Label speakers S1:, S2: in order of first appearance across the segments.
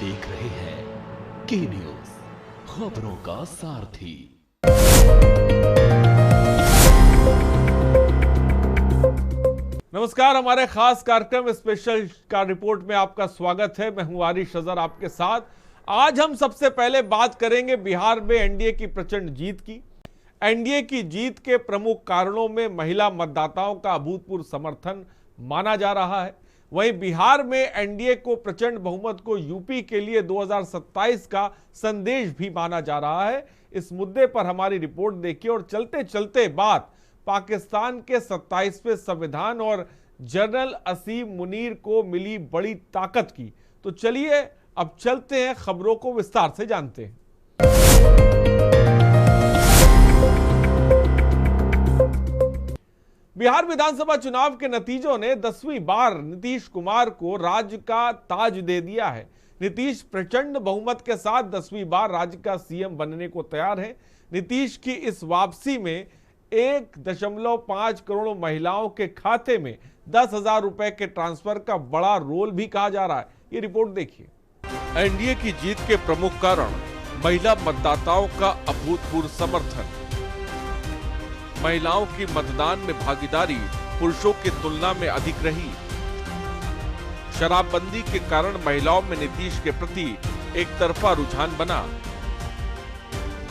S1: देख रहे हैं के न्यूज, खबरों का सारथी।
S2: नमस्कार, हमारे खास कार्यक्रम स्पेशल का रिपोर्ट में आपका स्वागत है। मैं हूं आरिश अजहर आपके साथ। आज हम सबसे पहले बात करेंगे बिहार में एनडीए की प्रचंड जीत की। एनडीए की जीत के प्रमुख कारणों में महिला मतदाताओं का अभूतपूर्व समर्थन माना जा रहा है। वहीं बिहार में एनडीए को प्रचंड बहुमत को यूपी के लिए 2027 का संदेश भी माना जा रहा है। इस मुद्दे पर हमारी रिपोर्ट देखिए और चलते चलते बात पाकिस्तान के 27वें संविधान और जनरल असीम मुनीर को मिली बड़ी ताकत की। तो चलिए अब चलते हैं, खबरों को विस्तार से जानते हैं। बिहार विधानसभा चुनाव के नतीजों ने 10वीं बार नीतीश कुमार को राज्य का ताज दे दिया है। नीतीश प्रचंड बहुमत के साथ 10वीं बार राज्य का सीएम बनने को तैयार है। नीतीश की इस वापसी में 1.5 करोड़ महिलाओं के खाते में 10,000 रुपए के ट्रांसफर का बड़ा रोल भी कहा जा रहा है। ये रिपोर्ट देखिए। एनडीए की जीत के प्रमुख कारण महिला मतदाताओं का अभूतपूर्व समर्थन। महिलाओं की मतदान में भागीदारी पुरुषों की तुलना में अधिक रही। शराबबंदी के कारण महिलाओं में नीतीश के प्रति एक तरफा रुझान बना।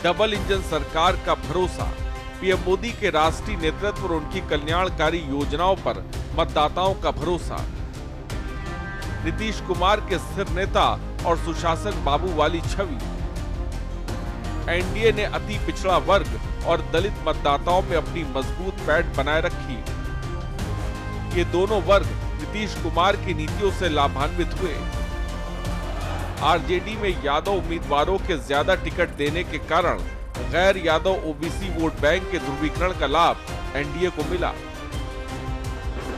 S2: डबल इंजन सरकार का भरोसा। पीएम मोदी के राष्ट्रीय नेतृत्व और उनकी कल्याणकारी योजनाओं पर मतदाताओं का भरोसा। नीतीश कुमार के स्थिर नेता और सुशासन बाबू वाली छवि। एनडीए ने अति पिछड़ा वर्ग और दलित मतदाताओं में अपनी मजबूत पैठ बनाए रखी। ये दोनों वर्ग नीतीश कुमार की नीतियों से लाभान्वित हुए। आरजेडी में यादव उम्मीदवारों के ज्यादा टिकट देने के कारण गैर यादव ओबीसी वोट बैंक के ध्रुवीकरण का लाभ एनडीए को मिला।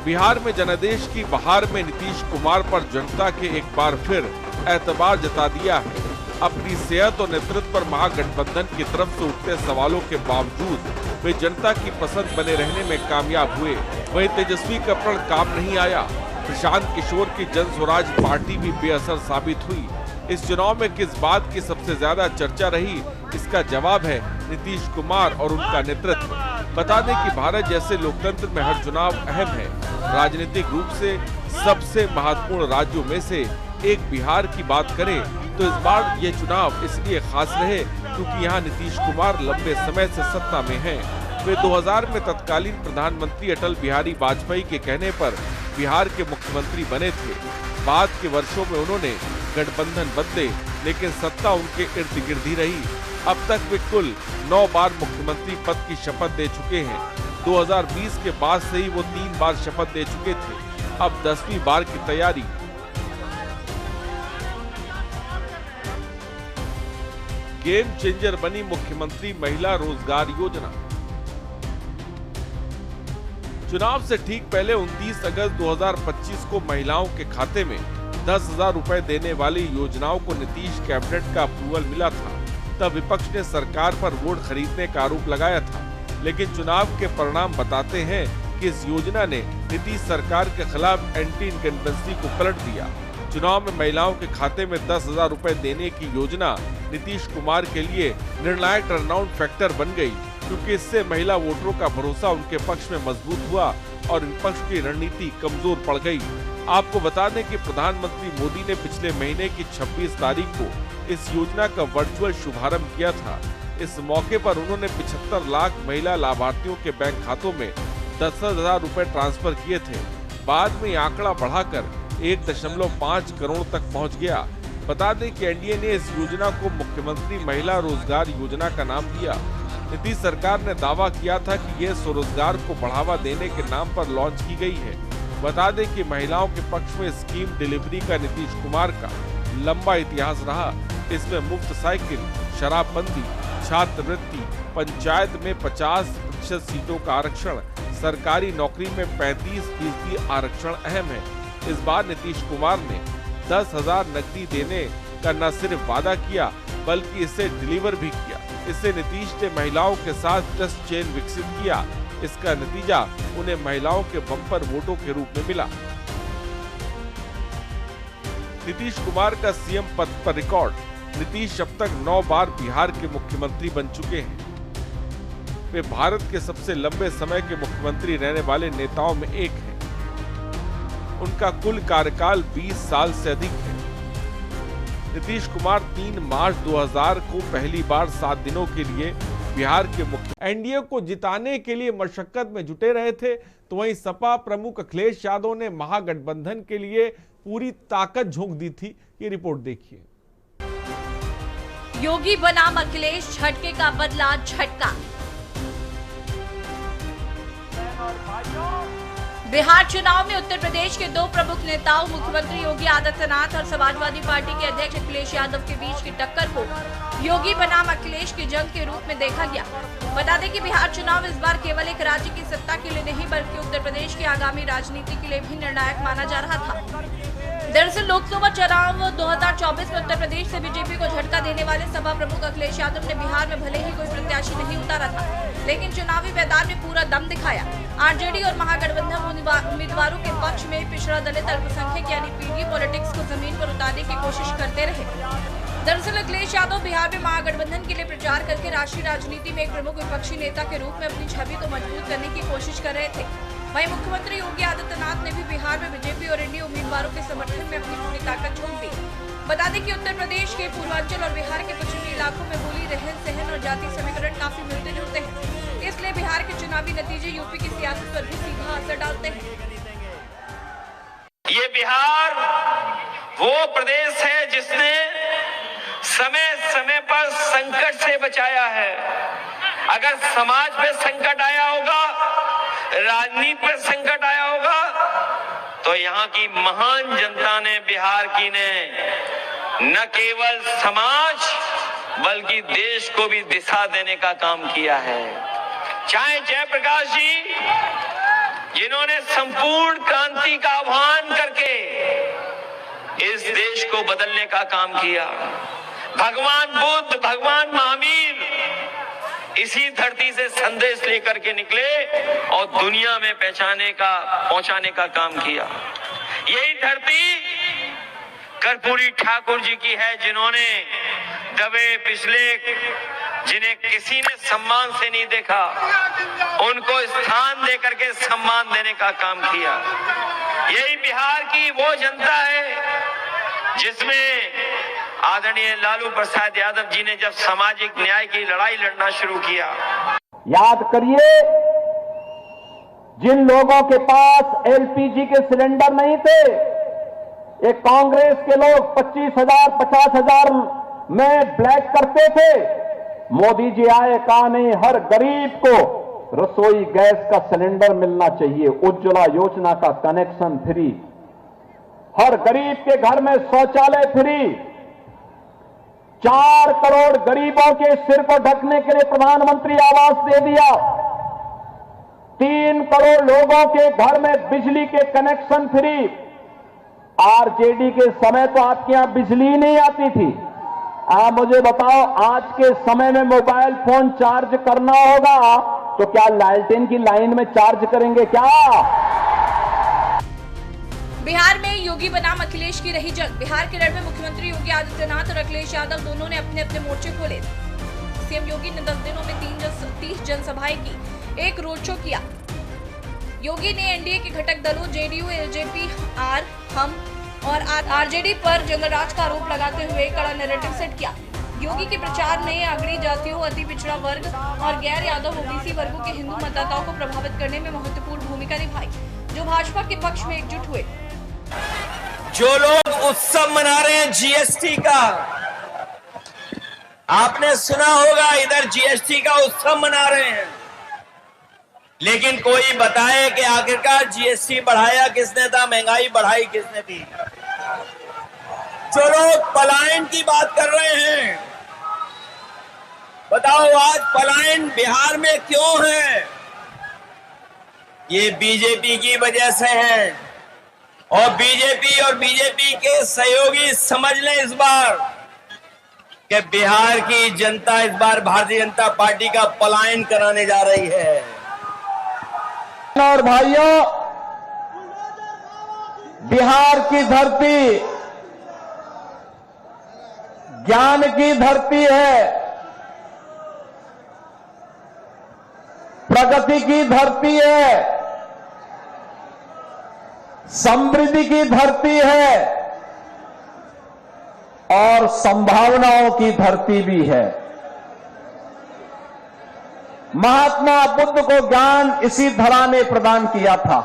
S2: बिहार में जनादेश की बहार में नीतीश कुमार पर जनता के एक बार फिर एतबार जता दिया है। अपनी सेहत और नेतृत्व पर महागठबंधन की तरफ से उठते सवालों के बावजूद वे जनता की पसंद बने रहने में कामयाब हुए। वहीं तेजस्वी का प्रण काम नहीं आया। प्रशांत किशोर की जन स्वराज पार्टी भी बेअसर साबित हुई। इस चुनाव में किस बात की सबसे ज्यादा चर्चा रही, इसका जवाब है नीतीश कुमार और उनका नेतृत्व। बता दें कि भारत जैसे लोकतंत्र में हर चुनाव अहम है। राजनीतिक रूप से सबसे महत्वपूर्ण राज्यों में से एक बिहार की बात करें तो इस बार ये चुनाव इसलिए खास रहे क्योंकि यहाँ नीतीश कुमार लंबे समय से सत्ता में हैं। वे 2000 में तत्कालीन प्रधानमंत्री अटल बिहारी वाजपेयी के कहने पर बिहार के मुख्यमंत्री बने थे। बाद के वर्षों में उन्होंने गठबंधन बदले, लेकिन सत्ता उनके इर्द गिर्द ही रही। अब तक वे कुल 9 बार मुख्यमंत्री पद की शपथ दे चुके हैं। 2020 के बाद से ही वो 3 बार शपथ दे चुके थे। अब 10वीं बार की तैयारी। गेम चेंजर बनी मुख्यमंत्री महिला रोजगार योजना। चुनाव से ठीक पहले 29 अगस्त 2025 को महिलाओं के खाते में 10,000 रुपए देने वाली योजनाओं को नीतीश कैबिनेट का अप्रूवल मिला था। तब विपक्ष ने सरकार पर वोट खरीदने का आरोप लगाया था, लेकिन चुनाव के परिणाम बताते हैं कि इस योजना ने नीतीश सरकार के खिलाफ एंटी इनकम्बेंसी को पलट दिया। चुनाव में महिलाओं के खाते में 10,000 रुपए देने की योजना नीतीश कुमार के लिए निर्णायक टर्नआउट फैक्टर बन गई, क्योंकि इससे महिला वोटरों का भरोसा उनके पक्ष में मजबूत हुआ और विपक्ष की रणनीति कमजोर पड़ गई। आपको बता दें कि प्रधानमंत्री मोदी ने पिछले महीने की 26 तारीख को इस योजना का वर्चुअल शुभारंभ किया था। इस मौके पर उन्होंने 75 लाख महिला लाभार्थियों के बैंक खातों में 10,000 रुपए ट्रांसफर किए थे। बाद में आंकड़ा बढ़ाकर 1.5 करोड़ तक पहुंच गया। बता दें कि एनडीए ने इस योजना को मुख्यमंत्री महिला रोजगार योजना का नाम दिया। नीतीश सरकार ने दावा किया था कि यह स्वरोजगार को बढ़ावा देने के नाम पर लॉन्च की गई है। बता दें कि महिलाओं के पक्ष में स्कीम डिलीवरी का नीतीश कुमार का लंबा इतिहास रहा। इसमें मुफ्त साइकिल, शराबबंदी, छात्रवृत्ति, पंचायत में 50% सीटों का आरक्षण, सरकारी नौकरी में 35% आरक्षण अहम है। इस बार नीतीश कुमार ने 10,000 नकदी देने का न सिर्फ वादा किया बल्कि इसे डिलीवर भी किया। इससे नीतीश ने महिलाओं के साथ ट्रस्ट चेन विकसित किया। इसका नतीजा उन्हें महिलाओं के बम्पर वोटों के रूप में मिला। नीतीश कुमार का सीएम पद पर रिकॉर्ड। नीतीश अब तक 9 बार बिहार के मुख्यमंत्री बन चुके हैं। वे भारत के सबसे लंबे समय के मुख्यमंत्री रहने वाले नेताओं में एक हैं। उनका कुल कार्यकाल 20 साल से अधिक है। नीतीश कुमार 3 मार्च 2000 को पहली बार 7 दिनों के लिए बिहार के मुख्य एनडीए को जिताने के लिए मशक्कत में जुटे रहे थे, तो वहीं सपा प्रमुख अखिलेश यादव ने महागठबंधन के लिए पूरी ताकत झोंक दी थी। ये रिपोर्ट देखिए।
S3: योगी बनाम अखिलेश, झटके का बदला झटका। बिहार चुनाव में उत्तर प्रदेश के 2 प्रमुख नेताओं मुख्यमंत्री योगी आदित्यनाथ और समाजवादी पार्टी के अध्यक्ष अखिलेश यादव के बीच की टक्कर को योगी बनाम अखिलेश की जंग के रूप में देखा गया। बता दें कि बिहार चुनाव इस बार केवल एक राज्य की सत्ता के लिए नहीं बल्कि उत्तर प्रदेश की आगामी राजनीति के लिए भी निर्णायक माना जा रहा था। दरअसल लोकसभा चुनाव 2024 में उत्तर प्रदेश से बीजेपी को झटका देने वाले सपा प्रमुख अखिलेश यादव ने बिहार में भले ही कोई प्रत्याशी नहीं उतारा था, लेकिन चुनावी मैदान में पूरा दम दिखाया। आरजेडी और महागठबंधन उम्मीदवारों के पक्ष में पिछड़ा दलित अल्पसंख्यक यानी पीडी पॉलिटिक्स को जमीन पर उतारने की कोशिश करते रहे। दरअसल अखिलेश यादव बिहार में महागठबंधन के लिए प्रचार करके राष्ट्रीय राजनीति में एक प्रमुख विपक्षी नेता के रूप में अपनी छवि को मजबूत करने की कोशिश कर रहे थे। वहीं मुख्यमंत्री योगी आदित्यनाथ ने भी बिहार में बीजेपी और एनडीए उम्मीदवारों के समर्थन में अपनी पूरी ताकत झोंक दी। बता दें कि उत्तर प्रदेश के पूर्वांचल और बिहार के पश्चिमी इलाकों में बोली, रहन सहन और जाति समीकरण काफी मिलते जुलते हैं, इसलिए बिहार के चुनावी नतीजे यूपी की सियासत पर भी सीधा असर डालते हैं।
S4: ये बिहार वो प्रदेश है जिसने समय समय पर संकट से बचाया है। अगर समाज पे संकट आया होगा, राजनीति पे संकट आया होगा, तो यहाँ की महान जनता ने, बिहार की ने न केवल समाज बल्कि देश को भी दिशा देने का काम किया है। चाहे जयप्रकाश जी, जिन्होंने संपूर्ण क्रांति का आह्वान करके इस देश को बदलने का काम किया, भगवान बुद्ध, भगवान महावीर इसी धरती से संदेश लेकर के निकले और दुनिया में पहुंचाने का काम किया। यही धरती कर्पूरी ठाकुर जी की है, जिन्होंने दबे पिछले, जिन्हें किसी ने सम्मान से नहीं देखा, उनको स्थान देकर के सम्मान देने का काम किया। यही बिहार की वो जनता है जिसमें आदरणीय लालू प्रसाद यादव जी ने जब सामाजिक न्याय की लड़ाई लड़ना शुरू किया।
S5: याद करिए, जिन लोगों के पास एलपीजी के सिलेंडर नहीं थे, ये कांग्रेस के लोग 25,000 50,000 में ब्लैक करते थे। मोदी जी आए, कहा नहीं, हर गरीब को रसोई गैस का सिलेंडर मिलना चाहिए, उज्ज्वला योजना का कनेक्शन फ्री, हर गरीब के घर में शौचालय फ्री, 4 करोड़ गरीबों के सिर को ढकने के लिए प्रधानमंत्री आवास दे दिया, 3 करोड़ लोगों के घर में बिजली के कनेक्शन फ्री। आरजेडी के समय तो आपके यहां बिजली नहीं आती थी। आप मुझे बताओ, आज के समय में मोबाइल फोन चार्ज करना होगा तो क्या लालटेन की लाइन में चार्ज करेंगे क्या?
S3: बिहार में योगी बनाम अखिलेश की रही जंग। बिहार के रण में मुख्यमंत्री योगी आदित्यनाथ और अखिलेश यादव दोनों ने अपने अपने मोर्चे खोले। सीएम योगी ने 10 दिनों में 30 जनसभाएं की, एक रोड शो किया। योगी ने एनडीए के घटक दलों जेडीयू, एलजेपी, हम और आरजेडी पर जंगलराज का आरोप लगाते हुए कड़ा नैरेटिव सेट किया। योगी के प्रचार ने अग्रणी जातियों, अति पिछड़ा वर्ग और गैर यादव ओबीसी वर्गों के हिंदू मतदाताओं को प्रभावित करने में महत्वपूर्ण भूमिका निभाई, जो भाजपा के पक्ष में एकजुट हुए।
S6: जो लोग उत्सव मना रहे हैं जीएसटी का, आपने सुना होगा, इधर जीएसटी का उत्सव मना रहे हैं, लेकिन कोई बताए कि आखिरकार जीएसटी बढ़ाया किसने था, महंगाई बढ़ाई किसने थी? जो लोग पलायन की बात कर रहे हैं, बताओ आज पलायन बिहार में क्यों है? ये बीजेपी की वजह से है, और बीजेपी के सहयोगी समझ लें इस बार कि बिहार की जनता इस बार भारतीय जनता पार्टी का पलायन कराने जा रही है।
S5: और भाइयों, बिहार की धरती ज्ञान की धरती है, प्रगति की धरती है, समृद्धि की धरती है और संभावनाओं की धरती भी है। महात्मा बुद्ध को ज्ञान इसी धरा ने प्रदान किया था।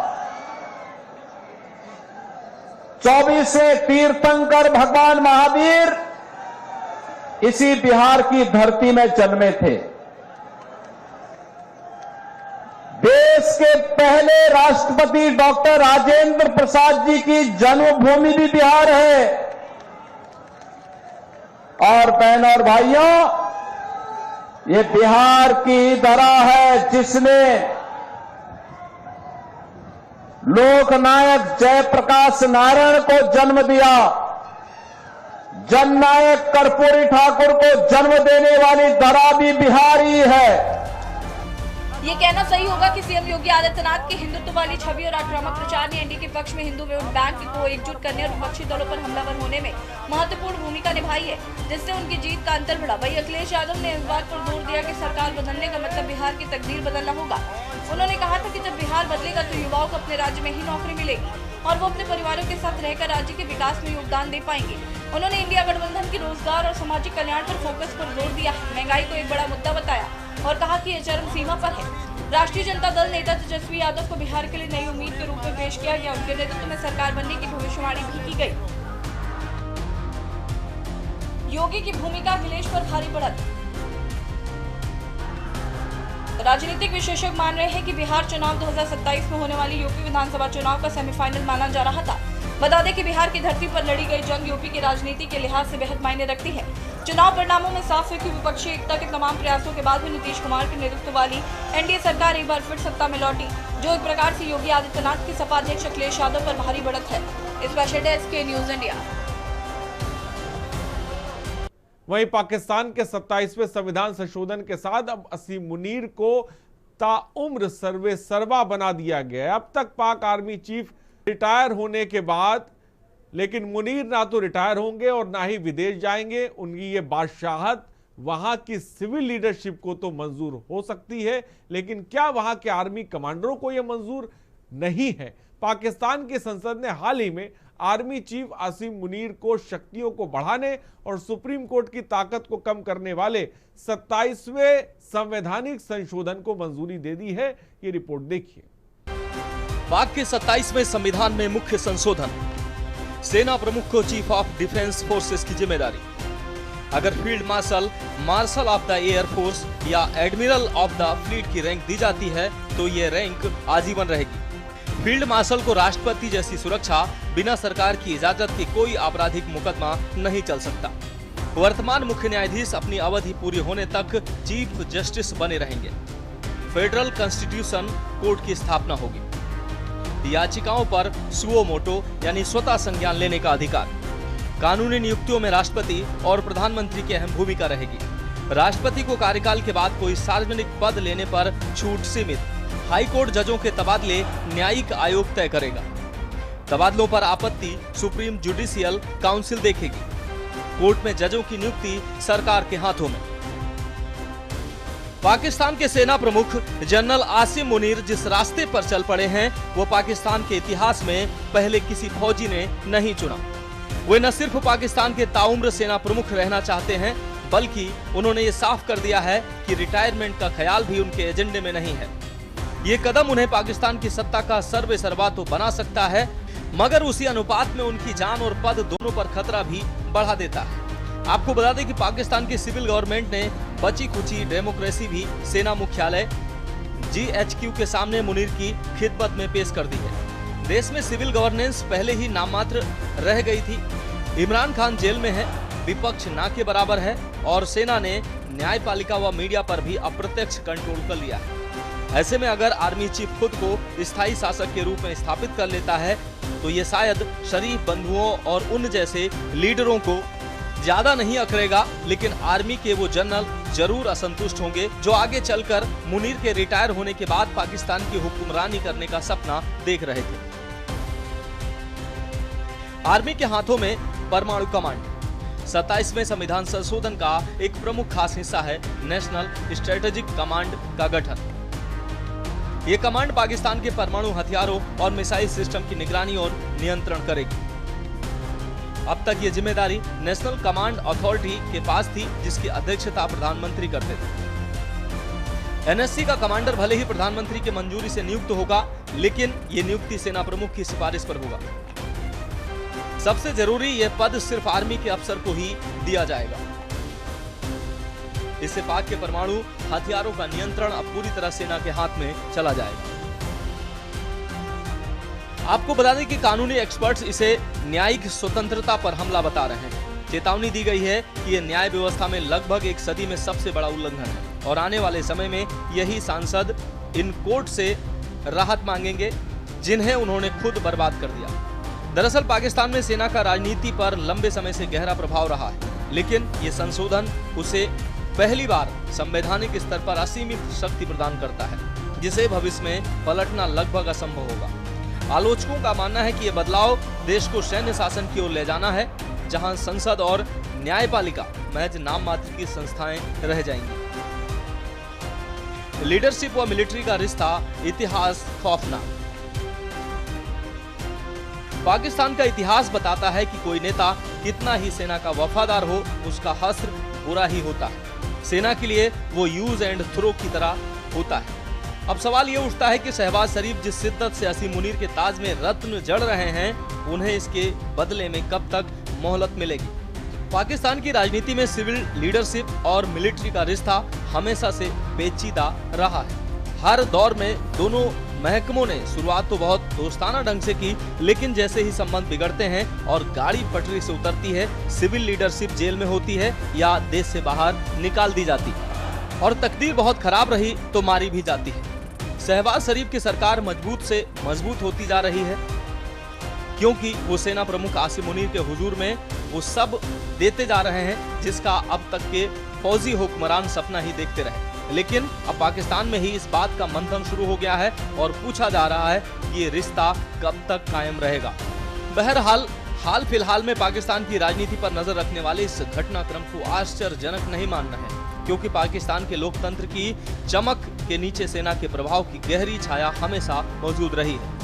S5: 24वें तीर्थंकर भगवान महावीर इसी बिहार की धरती में जन्मे थे। देश के पहले राष्ट्रपति डॉक्टर राजेंद्र प्रसाद जी की जन्मभूमि भी बिहार है। और बहनों और भाइयों, ये बिहार की धरा है जिसने लोकनायक जयप्रकाश नारायण को जन्म दिया। जननायक कर्पूरी ठाकुर को जन्म देने वाली धरा भी बिहार ही है।
S3: ये कहना सही होगा कि सीएम योगी आदित्यनाथ के हिंदुत्व वाली छवि और आक्रामक प्रचार ने एनडीए के पक्ष में हिंदू वोट बैंक को एकजुट करने और विपक्षी दलों पर हमलावर होने में महत्वपूर्ण भूमिका निभाई है, जिससे उनकी जीत का अंतर बढ़ा। वहीं अखिलेश यादव ने इस बात पर जोर दिया कि सरकार बदलने का मतलब बिहार की तकदीर बदलना होगा। उन्होंने कहा था कि जब बिहार बदलेगा तो युवाओं को अपने राज्य में ही नौकरी मिलेगी और वो अपने परिवारों के साथ रहकर राज्य के विकास में योगदान दे पाएंगे। उन्होंने इंडिया गठबंधन की रोजगार और सामाजिक कल्याण पर फोकस पर जोर दिया, महंगाई को एक बड़ा मुद्दा बताया और कहा कि यह चरम सीमा पर है। राष्ट्रीय जनता दल नेता तेजस्वी यादव को बिहार के लिए नई उम्मीद के रूप में पेश किया गया। उनके नेतृत्व में सरकार बनने की भविष्यवाणी भी की गई। योगी की भूमिका, अखिलेश पर भारी बढ़त। राजनीतिक विशेषज्ञ मान रहे हैं कि बिहार चुनाव 2027 में होने वाली यूपी विधानसभा चुनाव का सेमीफाइनल माना जा रहा था। बता दें कि बिहार की धरती पर लड़ी गई जंग यूपी की राजनीति के लिहाज से बेहद मायने रखती है। चुनाव परिणामों में साफ है कि विपक्षी एकता के तमाम प्रयासों के बाद भी नीतीश कुमार के नेतृत्व वाली एनडीए सरकार एक बार फिर सत्ता में लौटी, जो एक प्रकार से योगी आदित्यनाथ के सपा अध्यक्ष अखिलेश यादव पर भारी बढ़त है। स्पेशल डेस्क के न्यूज इंडिया।
S2: वहीं पाकिस्तान के 27वें संविधान संशोधन के साथ अब असीम मुनीर को ताउम्र सर्वे सर्वा बना दिया गया है। अब तक पाक आर्मी चीफ रिटायर होने के बाद, लेकिन मुनीर ना तो रिटायर होंगे और ना ही विदेश जाएंगे। उनकी ये बादशाहत वहां की सिविल लीडरशिप को तो मंजूर हो सकती है, लेकिन क्या वहां के आर्मी कमांडरों को यह मंजूर नहीं है। पाकिस्तान की संसद ने हाल ही में आर्मी चीफ असीम मुनीर को शक्तियों को बढ़ाने और सुप्रीम कोर्ट की ताकत को कम करने वाले 27वें संवैधानिक संशोधन को मंजूरी दे दी है। ये रिपोर्ट देखिए।
S7: पाक के 27वें संविधान में मुख्य संशोधन, सेना प्रमुख को चीफ ऑफ डिफेंस फोर्सेस की जिम्मेदारी। अगर field marshal, marshal of the air force या एडमिरल ऑफ द फ्लीट की रैंक दी जाती है तो ये रैंक आजीवन रहेगी। फील्ड मार्शल को राष्ट्रपति जैसी सुरक्षा, बिना सरकार की इजाजत के कोई आपराधिक मुकदमा नहीं चल सकता। वर्तमान मुख्य न्यायाधीश अपनी अवधि पूरी होने तक चीफ जस्टिस बने रहेंगे। फेडरल कॉन्स्टिट्यूशन कोर्ट की स्थापना होगी। याचिकाओं पर सुओ मोटो यानी स्वतः संज्ञान लेने का अधिकार। कानूनी नियुक्तियों में राष्ट्रपति और प्रधानमंत्री की अहम भूमिका रहेगी। राष्ट्रपति को कार्यकाल के बाद कोई सार्वजनिक पद लेने पर छूट सीमित। हाई कोर्ट जजों के तबादले न्यायिक आयोग तय करेगा। तबादलों पर आपत्ति सुप्रीम जुडिशियल काउंसिल देखेगी। कोर्ट में जजों की नियुक्ति सरकार के हाथों में। पाकिस्तान के सेना प्रमुख जनरल आसिम मुनीर जिस रास्ते पर चल पड़े हैं, वो पाकिस्तान के इतिहास में पहले किसी फौजी ने नहीं चुना। वे न सिर्फ पाकिस्तान के ताउम्र सेना प्रमुख रहना चाहते हैं, बल्कि उन्होंने ये साफ कर दिया है कि रिटायरमेंट का ख्याल भी उनके एजेंडे में नहीं है। ये कदम उन्हें पाकिस्तान की सत्ता का सर्वे सर्वा तो बना सकता है, मगर उसी अनुपात में उनकी जान और पद दोनों पर खतरा भी बढ़ा देता है। आपको बता दें कि पाकिस्तान की सिविल गवर्नमेंट ने बची खुची डेमोक्रेसी भी सेना मुख्यालय GHQ के सामने मुनीर की खिदमत में पेश कर दी है। देश में सिविल गवर्नेंस पहले ही नाममात्र रह गई थी। इमरान खान जेल में है, विपक्ष ना के बराबर है और सेना ने न्यायपालिका व मीडिया पर भी अप्रत्यक्ष कंट्रोल कर लिया है। ऐसे में अगर आर्मी चीफ खुद को स्थायी शासक के रूप में स्थापित कर लेता है तो ये शायद शरीफ बंधुओं और उन जैसे लीडरों को ज्यादा नहीं अखरेगा, लेकिन आर्मी के वो जनरल जरूर असंतुष्ट होंगे जो आगे चलकर मुनीर के रिटायर होने के बाद पाकिस्तान की हुक्मरानी करने का सपना देख रहे थे। आर्मी के हाथों में परमाणु कमांड। 27वें संविधान संशोधन का एक प्रमुख खास हिस्सा है नेशनल स्ट्रेटेजिक कमांड का गठन। ये कमांड पाकिस्तान के परमाणु हथियारों और मिसाइल सिस्टम की निगरानी और नियंत्रण करेगी। अब तक ये जिम्मेदारी नेशनल कमांड अथॉरिटी के पास थी, जिसकी अध्यक्षता प्रधानमंत्री करते थे। एनएससी का कमांडर भले ही प्रधानमंत्री की मंजूरी से नियुक्त होगा, लेकिन ये नियुक्ति सेना प्रमुख की सिफारिश पर होगा। सबसे जरूरी यह पद सिर्फ आर्मी के अफसर को ही दिया जाएगा। इससे पाक के परमाणु हथियारों का नियंत्रण अब पूरी तरह सेना के हाथ में चला जाएगा। आपको बता दें कि कानूनी एक्सपर्ट्स इसे न्यायिक स्वतंत्रता पर हमला बता रहे हैं। चेतावनी दी गई है कि यह न्याय व्यवस्था में लगभग एक सदी में सबसे बड़ा उल्लंघन है और आने वाले समय में यही सांसद इन कोर्ट से राहत मांगेंगे जिन्हें उन्होंने खुद बर्बाद कर दिया। दरअसल पाकिस्तान में सेना का राजनीति पर लंबे समय से गहरा प्रभाव रहा है, लेकिन ये संशोधन उसे पहली बार संवैधानिक स्तर पर असीमित शक्ति प्रदान करता है, जिसे भविष्य में पलटना लगभग असंभव होगा। आलोचकों का मानना है कि यह बदलाव देश को सैन्य शासन की ओर ले जाना है, जहां संसद और न्यायपालिका महज नाम मात्र की संस्थाएं रह जाएंगी। लीडरशिप व मिलिट्री का रिश्ता, इतिहास खौफनाक। पाकिस्तान का इतिहास बताता है कि कोई नेता कितना ही सेना का वफादार हो, उसका हश्र बुरा ही होता है। सेना के लिए वो यूज एंड थ्रो की तरह होता है। अब सवाल ये उठता है कि शहबाज शरीफ जिस शिद्दत से आसिम मुनीर के ताज में रत्न जड़ रहे हैं, उन्हें इसके बदले में कब तक मोहलत मिलेगी। पाकिस्तान की राजनीति में सिविल लीडरशिप और मिलिट्री का रिश्ता हमेशा से पेचीदा रहा है। हर दौर में दोनों महकमों ने शुरुआत तो बहुत दोस्ताना ढंग से की, लेकिन जैसे ही संबंध बिगड़ते हैं और गाड़ी पटरी से उतरती है, सिविल लीडरशिप जेल में होती है या देश से बाहर निकाल दी जाती है और तकदीर बहुत खराब रही तो मारी भी जाती है। शहबाज शरीफ की सरकार मजबूत से मजबूत होती जा रही है, क्योंकि वो सेना प्रमुख आसिम मुनीर के हुजूर में वो सब देते जा रहे हैं जिसका अब तक के फौजी हुक्मरान सपना ही देखते रहे। लेकिन अब पाकिस्तान में ही इस बात का मंथन शुरू हो गया है और पूछा जा रहा है कि ये रिश्ता कब तक कायम रहेगा। बहरहाल हाल फिलहाल में पाकिस्तान की राजनीति पर नजर रखने वाले इस घटनाक्रम को आश्चर्यजनक नहीं मान रहे हैं, क्योंकि पाकिस्तान के लोकतंत्र की चमक के नीचे सेना के प्रभाव की गहरी छाया हमेशा मौजूद रही है।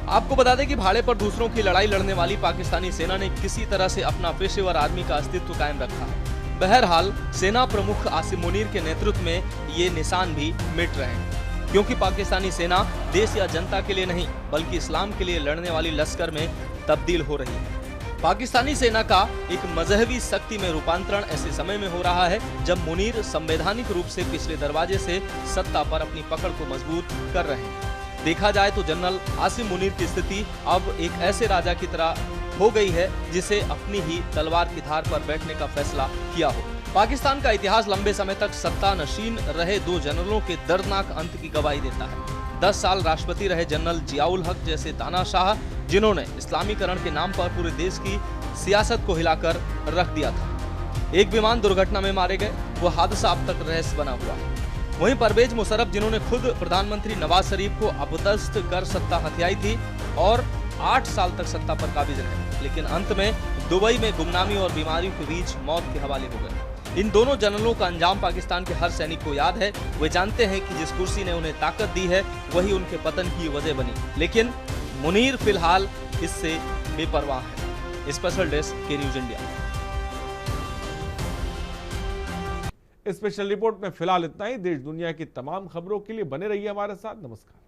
S7: आपको बता दें कि भाड़े पर दूसरों की लड़ाई लड़ने वाली पाकिस्तानी सेना ने किसी तरह से अपना पेशेवर आर्मी का अस्तित्व कायम रखा है। बहरहाल सेना प्रमुख आसिम मुनीर के नेतृत्व में ये निशान भी मिट रहे हैं, क्योंकि पाकिस्तानी सेना देश या जनता के लिए नहीं बल्कि इस्लाम के लिए लड़ने वाली लश्कर में तब्दील हो रही है। पाकिस्तानी सेना का एक मजहबी शक्ति में रूपांतरण ऐसे समय में हो रहा है जब मुनीर संवैधानिक रूप से पिछले दरवाजे से सत्ता पर अपनी पकड़ को मजबूत कर रहे हैं। देखा जाए तो जनरल आसिम मुनीर की स्थिति अब एक ऐसे राजा की तरह हो गई है जिसे अपनी ही तलवार की धार पर बैठने का फैसला किया हो। पाकिस्तान का इतिहास लंबे समय तक सत्ता नशीन रहे दो जनरलों के दर्दनाक अंत की गवाही देता है। 10 साल राष्ट्रपति रहे जनरल जियाउल हक जैसे तानाशाह, जिन्होंने इस्लामीकरण के नाम पर पूरे देश की सियासत को हिलाकर रख दिया था। एक विमान दुर्घटना में मारे गए, वो हादसा अब तक रहस्य बना हुआ है। वहीं परवेज मुशर्रफ, जिन्होंने खुद प्रधानमंत्री नवाज शरीफ को अपदस्थ कर सत्ता हथियाई थी और 8 साल तक सत्ता पर काबिज रहे, लेकिन अंत में दुबई में गुमनामी और बीमारियों के बीच मौत के हवाले हो गए। इन दोनों जनरलों का अंजाम पाकिस्तान के हर सैनिक को याद है। वे जानते हैं कि जिस कुर्सी ने उन्हें ताकत दी है वही उनके पतन की वजह बनी, लेकिन मुनीर फिलहाल इससे बेपरवाह है। स्पेशल डेस्क के न्यूज इंडिया।
S2: स्पेशल रिपोर्ट में फिलहाल इतना ही। देश दुनिया की तमाम खबरों के लिए बने रहिए हमारे साथ। नमस्कार।